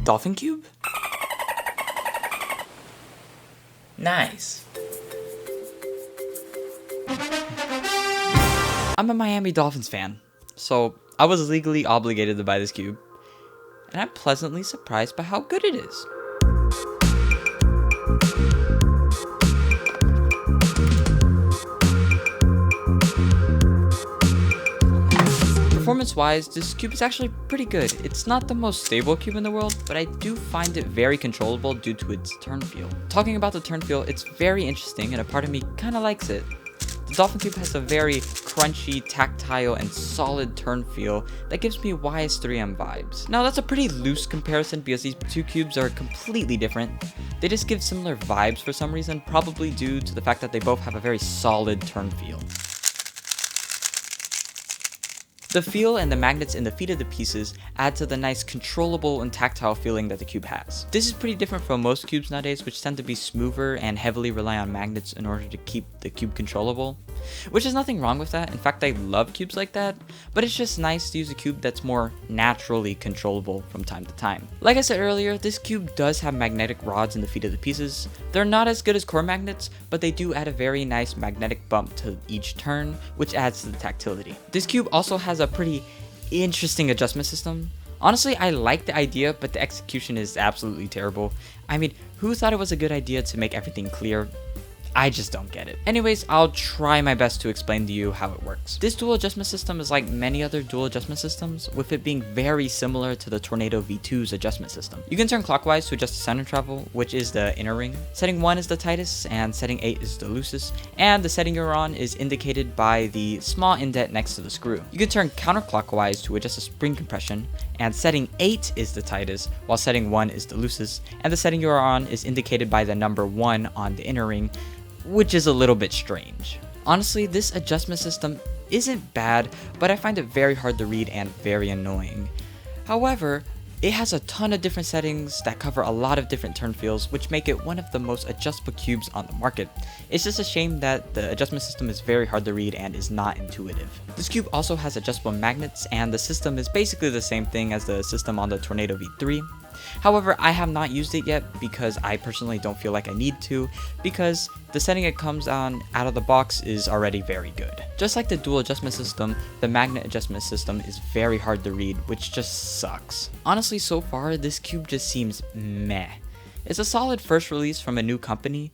Dolphin cube? Nice. I'm a Miami Dolphins fan, so I was legally obligated to buy this cube, and I'm pleasantly surprised by how good it is. Performance-wise, this cube is actually pretty good. It's not the most stable cube in the world, but I do find it very controllable due to its turn feel. Talking about the turn feel, it's very interesting and a part of me kinda likes it. The Dolphin cube has a very crunchy, tactile, and solid turn feel that gives me YS3M vibes. Now that's a pretty loose comparison because these two cubes are completely different. They just give similar vibes for some reason, probably due to the fact that they both have a very solid turn feel. The feel and the magnets in the feet of the pieces add to the nice controllable and tactile feeling that the cube has. This is pretty different from most cubes nowadays, which tend to be smoother and heavily rely on magnets in order to keep the cube controllable, which is nothing wrong with that. In fact, I love cubes like that, but it's just nice to use a cube that's more naturally controllable from time to time. Like I said earlier, this cube does have magnetic rods in the feet of the pieces. They're not as good as core magnets, but they do add a very nice magnetic bump to each turn, which adds to the tactility. This cube also has a pretty interesting adjustment system. Honestly, I like the idea, but the execution is absolutely terrible. I mean, who thought it was a good idea to make everything clear? I just don't get it. Anyways, I'll try my best to explain to you how it works. This dual adjustment system is like many other dual adjustment systems, with it being very similar to the Tornado V2's adjustment system. You can turn clockwise to adjust the center travel, which is the inner ring. Setting 1 is the tightest, and setting 8 is the loosest, and the setting you're on is indicated by the small indent next to the screw. You can turn counterclockwise to adjust the spring compression, and setting 8 is the tightest, while setting 1 is the loosest, and the setting you are on is indicated by the number 1 on the inner ring, which is a little bit strange. Honestly, this adjustment system isn't bad, but I find it very hard to read and very annoying. However, it has a ton of different settings that cover a lot of different turn feels, which make it one of the most adjustable cubes on the market. It's just a shame that the adjustment system is very hard to read and is not intuitive. This cube also has adjustable magnets, and the system is basically the same thing as the system on the Tornado V3. However, I have not used it yet because I personally don't feel like I need to, because the setting it comes on out of the box is already very good. Just like the dual adjustment system, the magnet adjustment system is very hard to read, which just sucks. Honestly, so far, this cube just seems meh. It's a solid first release from a new company,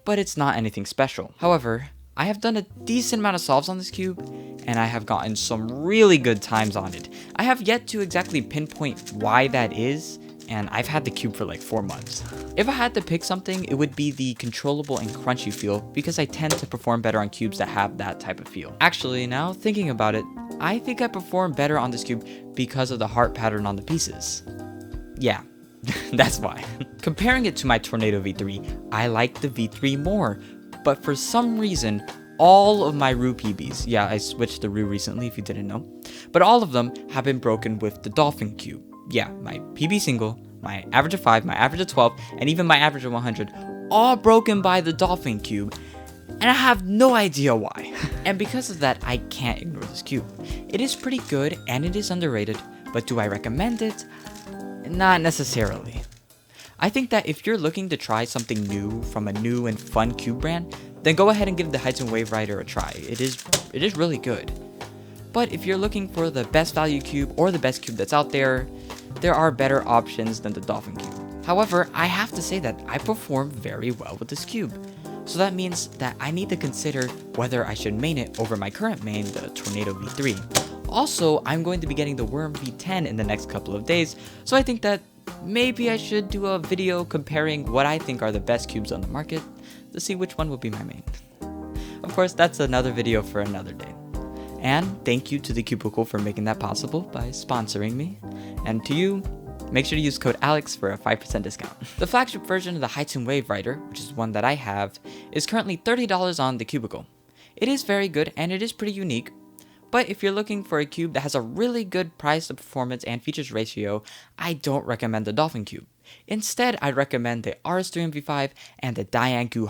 but it's not anything special. However, I have done a decent amount of solves on this cube, and I have gotten some really good times on it. I have yet to exactly pinpoint why that is, and I've had the cube for like 4 months. If I had to pick something, it would be the controllable and crunchy feel, because I tend to perform better on cubes that have that type of feel. Actually, now thinking about it, I think I perform better on this cube because of the heart pattern on the pieces. Yeah, that's why. Comparing it to my Tornado V3, I like the V3 more, but for some reason, all of my Rue PBs, yeah, I switched to Rue recently if you didn't know, but all of them have been broken with the Dolphin cube. Yeah, my PB single, my average of 5, my average of 12, and even my average of 100, all broken by the Dolphin cube, and I have no idea why. And because of that, I can't ignore this cube. It is pretty good and it is underrated, but do I recommend it? Not necessarily. I think that if you're looking to try something new from a new and fun cube brand, then go ahead and give the Heights and Wave Rider a try. It is really good. But if you're looking for the best value cube or the best cube that's out there are better options than the Dolphin cube. However, I have to say that I perform very well with this cube. So that means that I need to consider whether I should main it over my current main, the Tornado V3. Also, I'm going to be getting the Worm V10 in the next couple of days, so I think that maybe I should do a video comparing what I think are the best cubes on the market to see which one will be my main. Of course, that's another video for another day. And thank you to the Cubicle for making that possible by sponsoring me. And to you, make sure to use code ALEX for a 5% discount. The flagship version of the Heights and Wave Rider, which is one that I have, is currently $30 on the Cubicle. It is very good and it is pretty unique, but if you're looking for a cube that has a really good price to performance and features ratio, I don't recommend the Dolphin cube. Instead, I'd recommend the RS3MV5 and the Diane Gu.